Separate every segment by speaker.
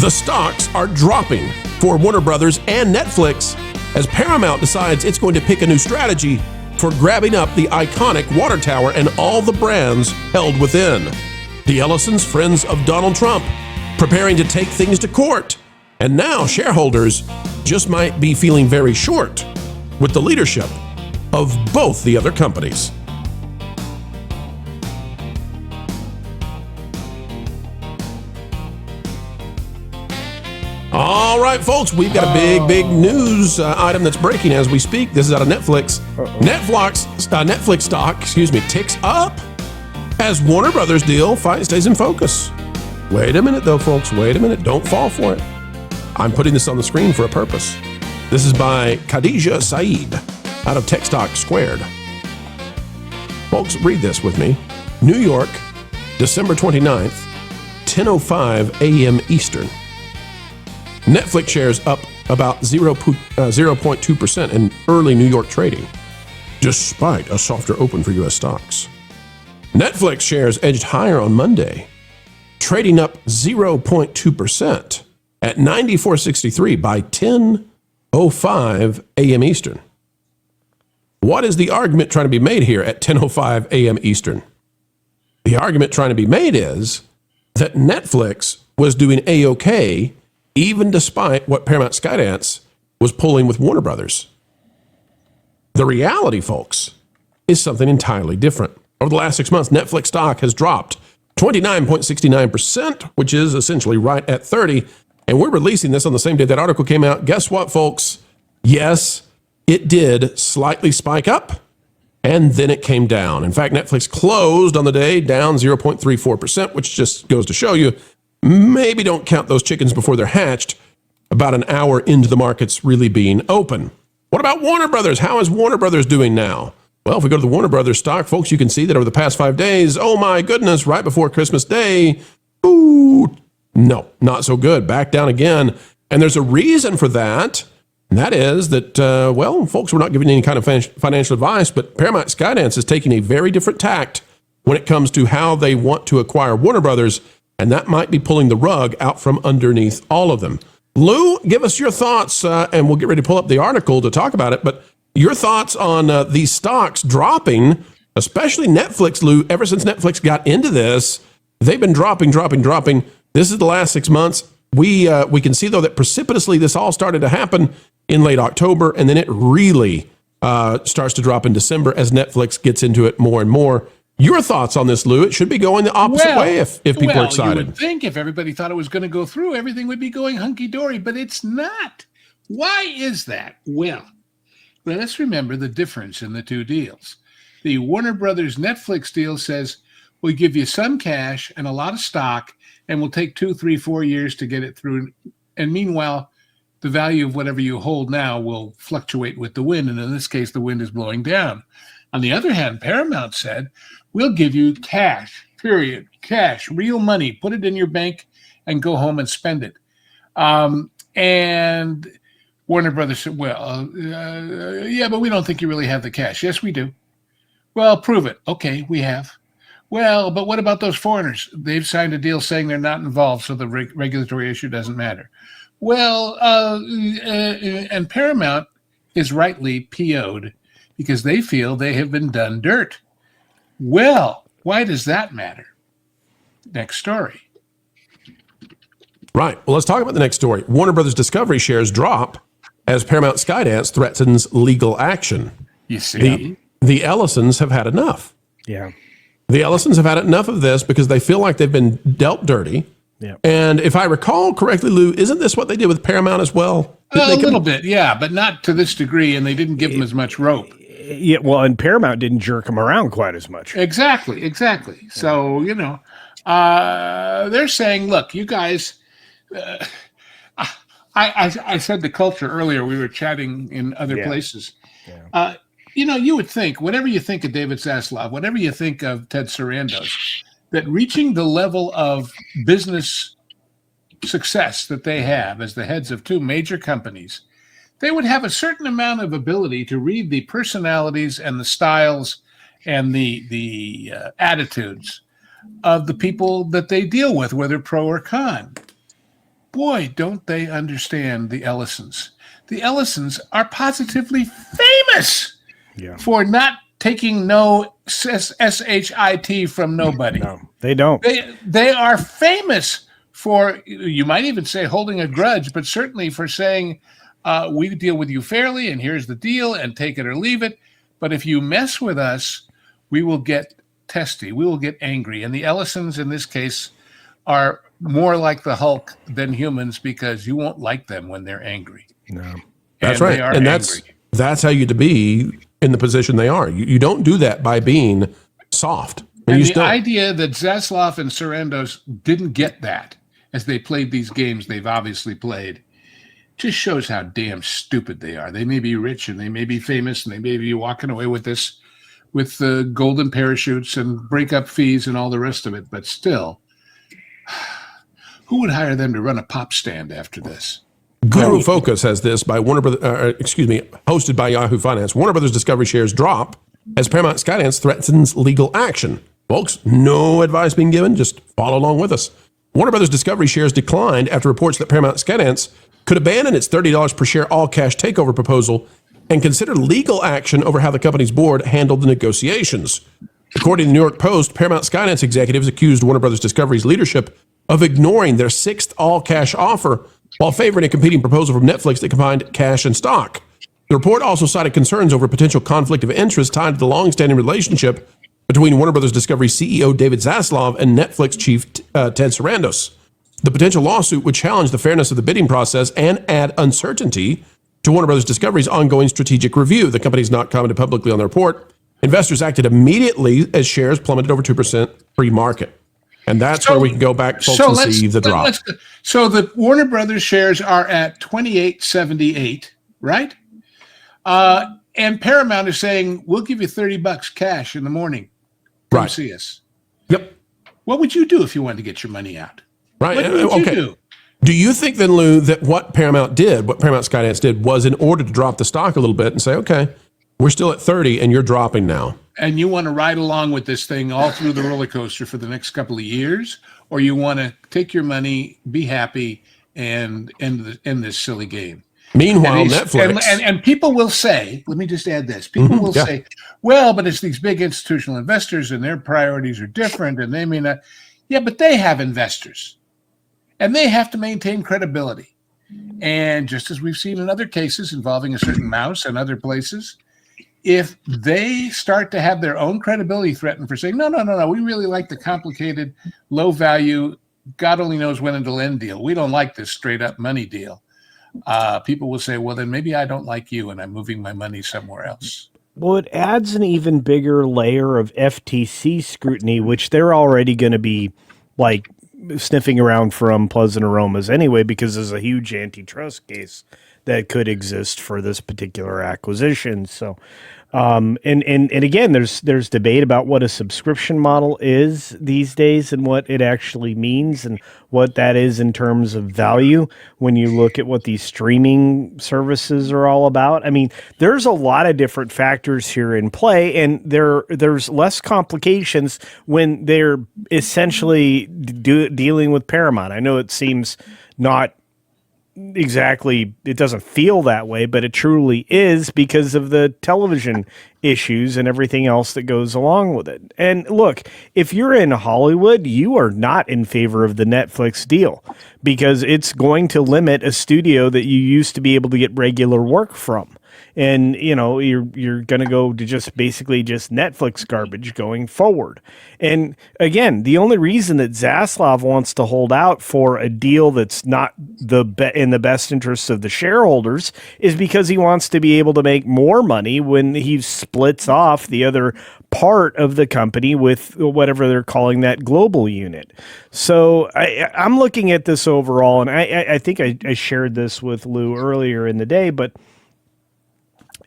Speaker 1: The stocks are dropping for Warner Brothers and Netflix as Paramount decides it's going to pick a new strategy for grabbing up the iconic water tower and all the brands held within. The Ellisons, friends of Donald Trump, preparing to take things to court. And now shareholders just might be feeling very short with the leadership of both the other companies. All right, folks, we've got a big news item that's breaking as we speak. This is out of Netflix. Netflix stock, ticks up as Warner Brothers deal stays in focus. Wait a minute, though, folks. Wait a minute. Don't fall for it. I'm putting this on the screen for a purpose. This is by Khadija Saeed out of Tech Stock Squared. Folks, read this with me. New York, December 29th, 10:05 a.m. Eastern. Netflix shares up about 0.2% in early New York trading, despite a softer open for U.S. stocks. Netflix shares edged higher on Monday, trading up 0.2% at 94.63 by 10:05 a.m. Eastern. What is the argument trying to be made here at 10:05 a.m. Eastern? The argument trying to be made is that Netflix was doing A-OK even despite what Paramount Skydance was pulling with Warner Brothers. The reality, folks, is something entirely different. Over the last 6 months, Netflix stock has dropped 29.69%, which is essentially right at 30. And we're releasing this on the same day that article came out. Guess what, folks? Yes, it did slightly spike up, and then it came down. In fact, Netflix closed on the day down 0.34%, which just goes to show you, maybe don't count those chickens before they're hatched, about an hour into the markets really being open. What about Warner Brothers? How is Warner Brothers doing now? Well, if we go to the Warner Brothers stock, folks, you can see that over the past 5 days, oh my goodness, right before Christmas Day, ooh, no, not so good. Back down again. And there's a reason for that. And that is that, folks, we're not giving any kind of financial advice, but Paramount Skydance is taking a very different tact when it comes to how they want to acquire Warner Brothers. And that might be pulling the rug out from underneath all of them. Lou, give us your thoughts, and we'll get ready to pull up the article to talk about it. But your thoughts on these stocks dropping, especially Netflix, Lou. Ever since Netflix got into this, they've been dropping. This is the last 6 months. We can see, though, that precipitously this all started to happen in late October, and then it really starts to drop in December as Netflix gets into it more and more. Your thoughts on this, Lou? It should be going the opposite way if people are excited.
Speaker 2: You would think if everybody thought it was going to go through, everything would be going hunky-dory, but it's not. Why is that? Well, let us remember the difference in the two deals. The Warner Brothers Netflix deal says, we'll give you some cash and a lot of stock, and we'll take 2, 3, 4 years to get it through. And meanwhile, the value of whatever you hold now will fluctuate with the wind. And in this case, the wind is blowing down. On the other hand, Paramount said, we'll give you cash, period, cash, real money, put it in your bank and go home and spend it. And Warner Brothers said, yeah, but we don't think you really have the cash. Yes, we do. Well, prove it. Okay, we have. Well, but what about those foreigners? They've signed a deal saying they're not involved, so the regulatory issue doesn't matter. Well, and Paramount is rightly PO'd because they feel they have been done dirt. Well, why does that matter? Next story.
Speaker 1: Right. Well, let's talk about the next story. Warner Brothers Discovery shares drop as Paramount Skydance threatens legal action.
Speaker 2: You see?
Speaker 1: The Ellisons have had enough.
Speaker 3: Yeah.
Speaker 1: The Ellisons have had enough of this because they feel like they've been dealt dirty.
Speaker 3: Yeah.
Speaker 1: And if I recall correctly, Lou, isn't this what they did with Paramount as well?
Speaker 2: A little bit, yeah, but not to this degree, and they didn't give them as much rope.
Speaker 3: Yeah, well, and Paramount didn't jerk them around quite as much.
Speaker 2: Exactly. So, they're saying, look, you guys, I said the culture earlier, we were chatting in other places. Yeah. You would think, whatever you think of David Zaslav, whatever you think of Ted Sarandos, that reaching the level of business success that they have as the heads of two major companies, they would have a certain amount of ability to read the personalities and the styles and the attitudes of the people that they deal with, whether pro or con. boy, don't they understand the Ellisons. The Ellisons are positively famous for not taking no SHIT from nobody.
Speaker 3: No, they don't.
Speaker 2: They are famous for, you might even say, holding a grudge, but certainly for saying, we deal with you fairly, and here's the deal, and take it or leave it. But if you mess with us, we will get testy. We will get angry. And the Ellisons, in this case, are more like the Hulk than humans because you won't like them when they're angry.
Speaker 3: No,
Speaker 1: that's right. And that's how you to be in the position they are. You don't do that by being soft.
Speaker 2: And the idea that Zaslav and Sarandos didn't get that as they played these games they've obviously played just shows how damn stupid they are. They may be rich and they may be famous and they may be walking away with this, with the golden parachutes and breakup fees and all the rest of it. But still, who would hire them to run a pop stand after this?
Speaker 1: Guru Focus has this by hosted by Yahoo Finance. Warner Brothers Discovery shares drop as Paramount Skydance threatens legal action. Folks, no advice being given. Just follow along with us. Warner Brothers Discovery shares declined after reports that Paramount Skydance could abandon its $30 per share all-cash takeover proposal and consider legal action over how the company's board handled the negotiations. According to the New York Post, Paramount Skydance executives accused Warner Brothers Discovery's leadership of ignoring their sixth all-cash offer while favoring a competing proposal from Netflix that combined cash and stock. The report also cited concerns over a potential conflict of interest tied to the long-standing relationship between Warner Brothers Discovery CEO David Zaslav and Netflix chief Ted Sarandos. The potential lawsuit would challenge the fairness of the bidding process and add uncertainty to Warner Brothers Discovery's ongoing strategic review. The company's not commented publicly on the report. Investors acted immediately as shares plummeted over 2% pre-market. And that's where we can go back, folks, and see the drop.
Speaker 2: So the Warner Brothers shares are at $28.78, right? And Paramount is saying, we'll give you $30 cash in the morning. Come see us.
Speaker 1: Yep.
Speaker 2: What would you do if you wanted to get your money out?
Speaker 1: Right.
Speaker 2: What would you do?
Speaker 1: Do you think then, Lou, that what Paramount Skydance did, was in order to drop the stock a little bit and say, okay, we're still at 30 and you're dropping now?
Speaker 2: And you want to ride along with this thing all through the roller coaster for the next couple of years? Or you want to take your money, be happy, and end this silly game?
Speaker 1: Meanwhile, Netflix.
Speaker 2: And people will say, let me just add this. People will say, well, but it's these big institutional investors and their priorities are different and they may not. Yeah, but they have investors and they have to maintain credibility. And just as we've seen in other cases involving a certain mouse and other places, if they start to have their own credibility threatened for saying, no, we really like the complicated, low value, God only knows when it'll end deal. We don't like this straight up money deal. People will say, well, then maybe I don't like you and I'm moving my money somewhere else.
Speaker 3: Well, it adds an even bigger layer of FTC scrutiny, which they're already going to be like sniffing around for unpleasant aromas anyway, because there's a huge antitrust case that could exist for this particular acquisition. So, and again, there's debate about what a subscription model is these days and what it actually means and what that is in terms of value when you look at what these streaming services are all about. I mean, there's a lot of different factors here in play, and there's less complications when they're essentially dealing with Paramount. I know it seems not exactly, it doesn't feel that way, but it truly is because of the television issues and everything else that goes along with it. And look, if you're in Hollywood, you are not in favor of the Netflix deal because it's going to limit a studio that you used to be able to get regular work from. And, you know, you're going to go to just basically just Netflix garbage going forward. And again, the only reason that Zaslav wants to hold out for a deal that's not in the best interests of the shareholders is because he wants to be able to make more money when he splits off the other part of the company with whatever they're calling that global unit. So I'm looking at this overall, and I think I shared this with Lou earlier in the day, but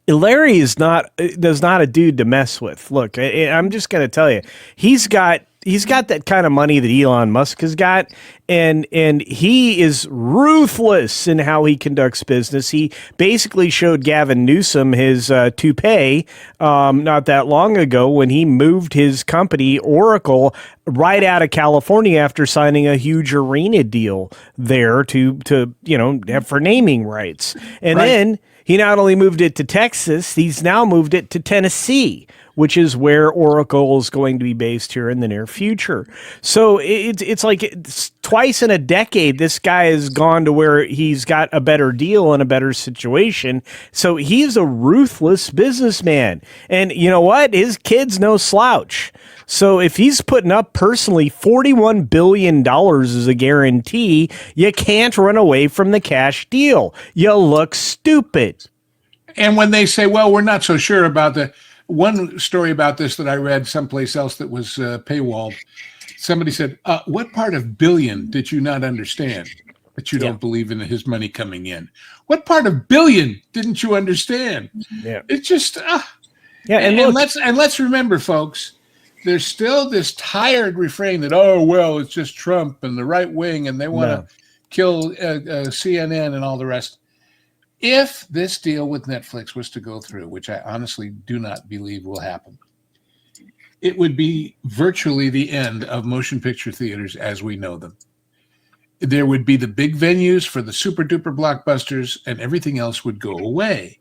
Speaker 3: Larry is not a dude to mess with. Look, I'm just going to tell you, he's got that kind of money that Elon Musk has got, and he is ruthless in how he conducts business. He basically showed Gavin Newsom his toupee not that long ago when he moved his company Oracle right out of California after signing a huge arena deal there to have for naming rights, and then he not only moved it to Texas, he's now moved it to Tennessee, which is where Oracle is going to be based here in the near future. So it's twice in a decade, this guy has gone to where he's got a better deal and a better situation. So he's a ruthless businessman. And you know what? His kid's no slouch. So if he's putting up personally $41 billion as a guarantee, you can't run away from the cash deal. You look stupid.
Speaker 2: And when they say, well, we're not so sure about the one story about this that I read someplace else that was paywalled, somebody said, what part of billion did you not understand that you don't believe in his money coming in? What part of billion didn't you understand? Yeah. It's just, and let's remember, folks, there's still this tired refrain that, oh, well, it's just Trump and the right wing and they want to kill CNN and all the rest. If this deal with Netflix was to go through, which I honestly do not believe will happen, it would be virtually the end of motion picture theaters as we know them. There would be the big venues for the super duper blockbusters and everything else would go away.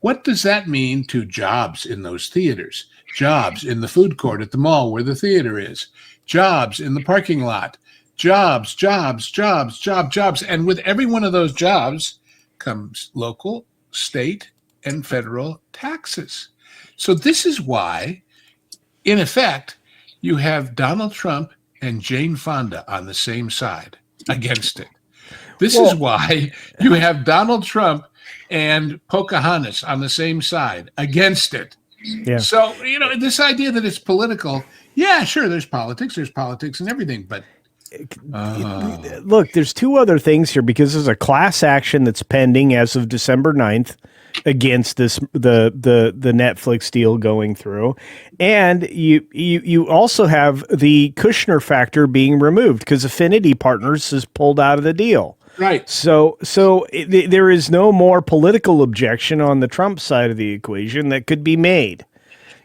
Speaker 2: What does that mean to jobs in those theaters? Jobs in the food court at the mall where the theater is. Jobs in the parking lot. Jobs. And with every one of those jobs comes local, state, and federal taxes. So this is why, in effect, you have Donald Trump and Jane Fonda on the same side against it. This is why you have Donald Trump and Pocahontas on the same side against it. Yeah. So, this idea that it's political, yeah, sure, there's politics and everything, but
Speaker 3: look, there's two other things here because there's a class action that's pending as of December 9th against the Netflix deal going through. And you also have the Kushner factor being removed because Affinity Partners has pulled out of the deal.
Speaker 2: Right.
Speaker 3: So there is no more political objection on the Trump side of the equation that could be made.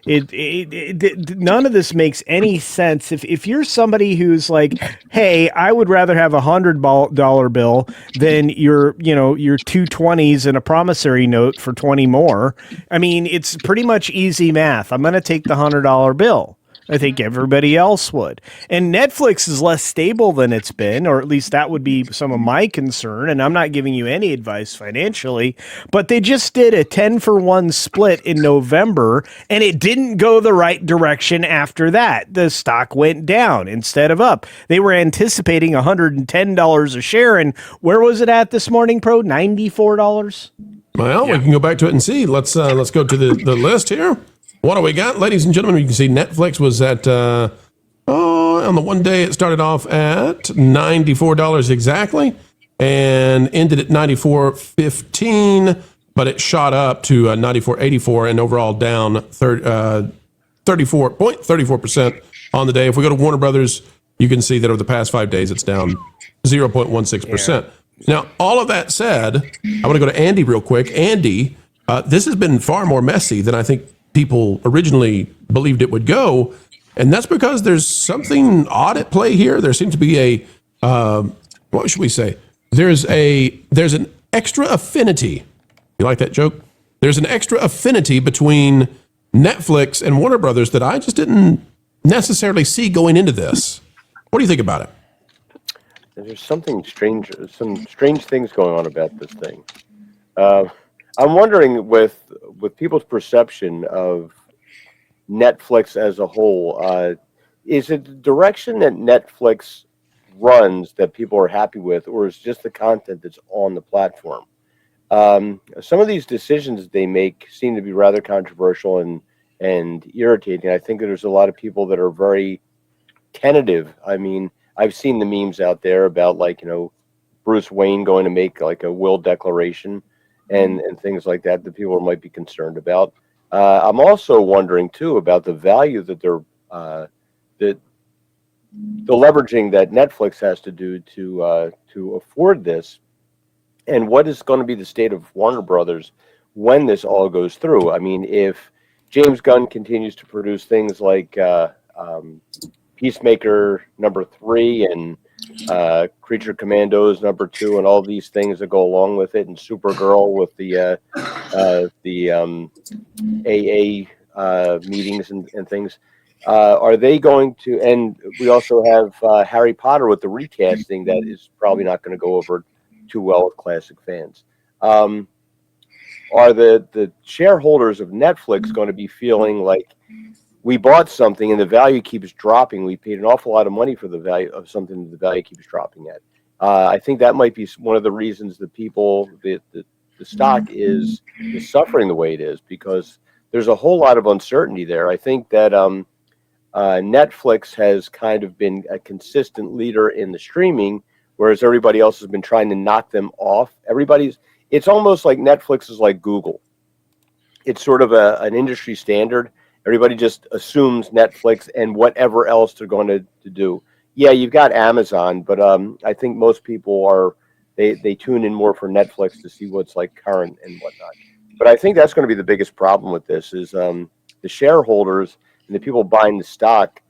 Speaker 3: None of this makes any sense. If you're somebody who's like, hey, I would rather have $100 bill than your 220s and a promissory note for 20 more. I mean, it's pretty much easy math. I'm going to take the $100 bill. I think everybody else would. And Netflix is less stable than it's been, or at least that would be some of my concern. And I'm not giving you any advice financially, but they just did a 10-for-1 split in November, and it didn't go the right direction after that. The stock went down instead of up. They were anticipating $110 a share, and where was it at this morning, Pro? $94?
Speaker 1: Well, we can go back to it and see. Let's go to the list here. What do we got? Ladies and gentlemen, you can see Netflix was at, on the one day it started off at $94 exactly and ended at $94.15, but it shot up to $94.84 and overall down 34% on the day. If we go to Warner Brothers, you can see that over the past 5 days, it's down 0.16%. Now, all of that said, I want to go to Andy real quick. Andy, this has been far more messy than I think people originally believed it would go, and that's because there's something odd at play here. There seems to be a what should we say? There's an extra affinity. You like that joke? There's an extra affinity between Netflix and Warner Brothers that I just didn't necessarily see going into this. What do you think about it?
Speaker 4: There's something strange, some strange things going on about this thing. I'm wondering with people's perception of Netflix as a whole, is it the direction that Netflix runs that people are happy with, or is just the content that's on the platform? Some of these decisions they make seem to be rather controversial and irritating. I think that there's a lot of people that are very tentative. I mean, I've seen the memes out there about Bruce Wayne going to make like a will declaration and things like that people might be concerned about. I'm also wondering too about the value that they're that the leveraging that Netflix has to do to afford this, and what is going to be the state of Warner Brothers when this all goes through. I mean, if James Gunn continues to produce things like Peacemaker #3 and Creature Commandos #2 and all these things that go along with it, and Supergirl with the AA meetings and things, are they going to? And we also have Harry Potter with the recasting that is probably not going to go over too well with classic fans. Are the shareholders of Netflix going to be feeling like we bought something and the value keeps dropping? We paid an awful lot of money for the value of something that the value keeps dropping at. I think that might be one of the reasons that the stock is suffering the way it is, because there's a whole lot of uncertainty there. I think that Netflix has kind of been a consistent leader in the streaming, whereas everybody else has been trying to knock them off. It's almost like Netflix is like Google. It's sort of an industry standard. Everybody just assumes Netflix and whatever else they're going to do. Yeah, you've got Amazon, but I think most people they tune in more for Netflix to see what's like current and whatnot. But I think that's going to be the biggest problem with this is the shareholders and the people buying the stock.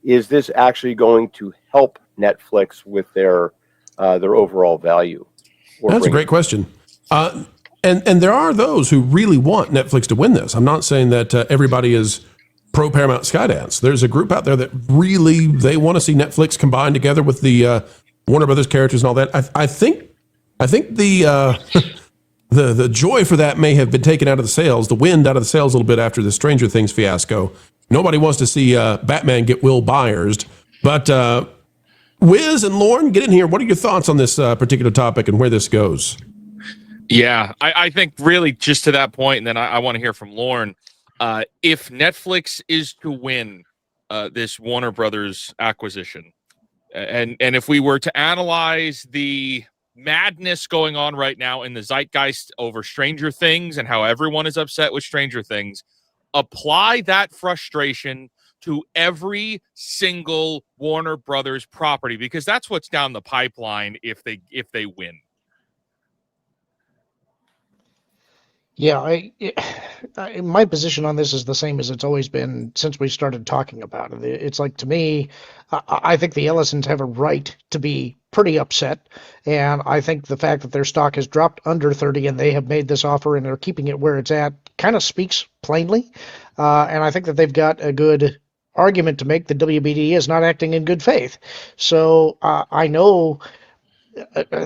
Speaker 4: Is this actually going to help Netflix with their overall value?
Speaker 1: That's a great question. And there are those who really want Netflix to win this. I'm not saying that everybody is pro Paramount Skydance. There's a group out there that really, they want to see Netflix combined together with the Warner Brothers characters and all that. I think the the joy for that may have been taken out of the sails, the wind out of the sails a little bit after the Stranger Things fiasco. Nobody wants to see Batman get Will Byers. But Wiz and Lauren, get in here. What are your thoughts on this particular topic and where this goes?
Speaker 5: Yeah, I think really just to that point, and then I want to hear from Lauren. If Netflix is to win this Warner Brothers acquisition, and if we were to analyze the madness going on right now in the zeitgeist over Stranger Things and how everyone is upset with Stranger Things, apply that frustration to every single Warner Brothers property, because that's what's down the pipeline if they win.
Speaker 6: Yeah, my position on this is the same as it's always been since we started talking about it. It's like, to me, I think the Ellisons have a right to be pretty upset, and I think the fact that their stock has dropped under 30 and they have made this offer and are keeping it where it's at kind of speaks plainly, and I think that they've got a good argument to make. The WBD is not acting in good faith. So I know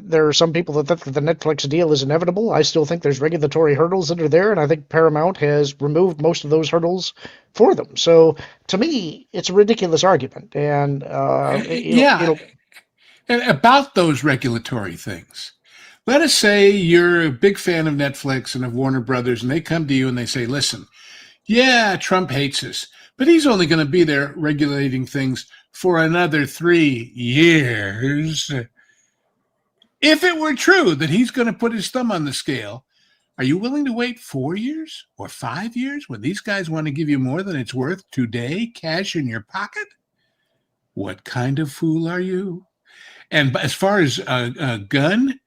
Speaker 6: there are some people that think that the Netflix deal is inevitable. I still think there's regulatory hurdles that are there, and I think Paramount has removed most of those hurdles for them. So to me, it's a ridiculous argument. And
Speaker 2: And about those regulatory things, let us say you're a big fan of Netflix and of Warner Brothers, and they come to you and they say, listen, yeah, Trump hates us, but he's only going to be there regulating things for another 3 years. If it were true that he's going to put his thumb on the scale, are you willing to wait 4 years or 5 years when these guys want to give you more than it's worth today, cash in your pocket? What kind of fool are you? And as far as Gunn,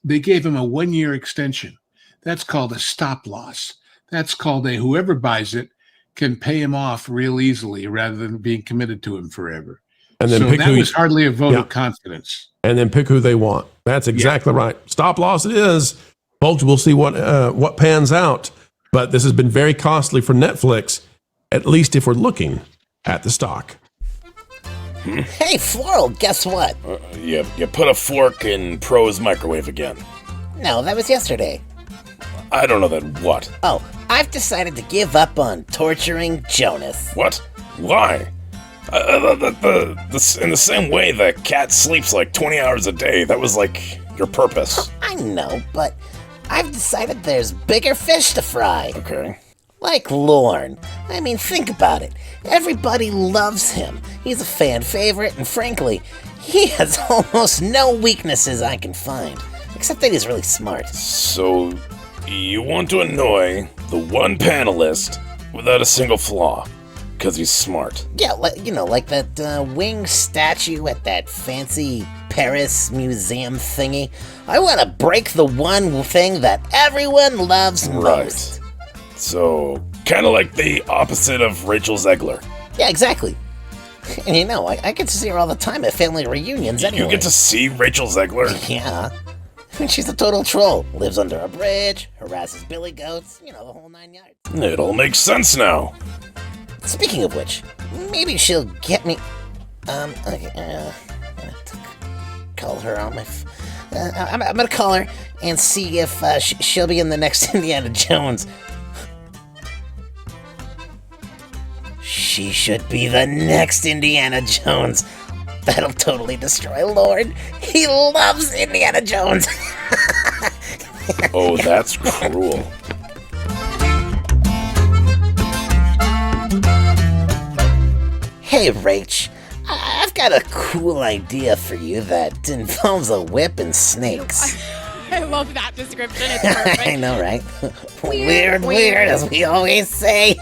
Speaker 2: they gave him a 1 year extension. That's called a stop loss. That's called whoever buys it can pay him off real easily rather than being committed to him forever. And then so that was hardly a vote of confidence.
Speaker 1: And then pick who they want. That's exactly right. Stop loss it is. Folks, we'll see what pans out. But this has been very costly for Netflix, at least if we're looking at the stock.
Speaker 7: Hey, Floral, guess what?
Speaker 8: You put a fork in Pro's microwave again.
Speaker 7: No, that was yesterday.
Speaker 8: I don't know that what.
Speaker 7: Oh, I've decided to give up on torturing Jonas.
Speaker 8: What? Why? In the same way the cat sleeps like 20 hours a day, that was like your purpose.
Speaker 7: I know, but I've decided there's bigger fish to fry.
Speaker 8: Okay.
Speaker 7: Like Lorne. I mean, think about it. Everybody loves him. He's a fan favorite, and frankly, he has almost no weaknesses I can find. Except that he's really smart.
Speaker 8: So, you want to annoy the one panelist without a single flaw. because he's smart.
Speaker 7: Yeah, like that winged statue at that fancy Paris museum thingy. I want to break the one thing that everyone loves most.
Speaker 8: So, kind of like the opposite of Rachel Zegler.
Speaker 7: Yeah, exactly. And I get to see her all the time at family reunions anyway.
Speaker 8: You get to see Rachel Zegler?
Speaker 7: Yeah. She's a total troll. Lives under a bridge, harasses billy goats, the whole 9 yards.
Speaker 8: It all makes sense now.
Speaker 7: Speaking of which, maybe she'll get me... Okay, I'm gonna call her on my... I'm gonna call her and see if she'll be in the next Indiana Jones. She should be the next Indiana Jones. That'll totally destroy Lord. He loves Indiana Jones.
Speaker 8: Oh, that's cruel.
Speaker 7: Hey, Rach. I've got a cool idea for you that involves a whip and snakes.
Speaker 9: I love that description. It's perfect.
Speaker 7: I know, right? Weird, as we always say.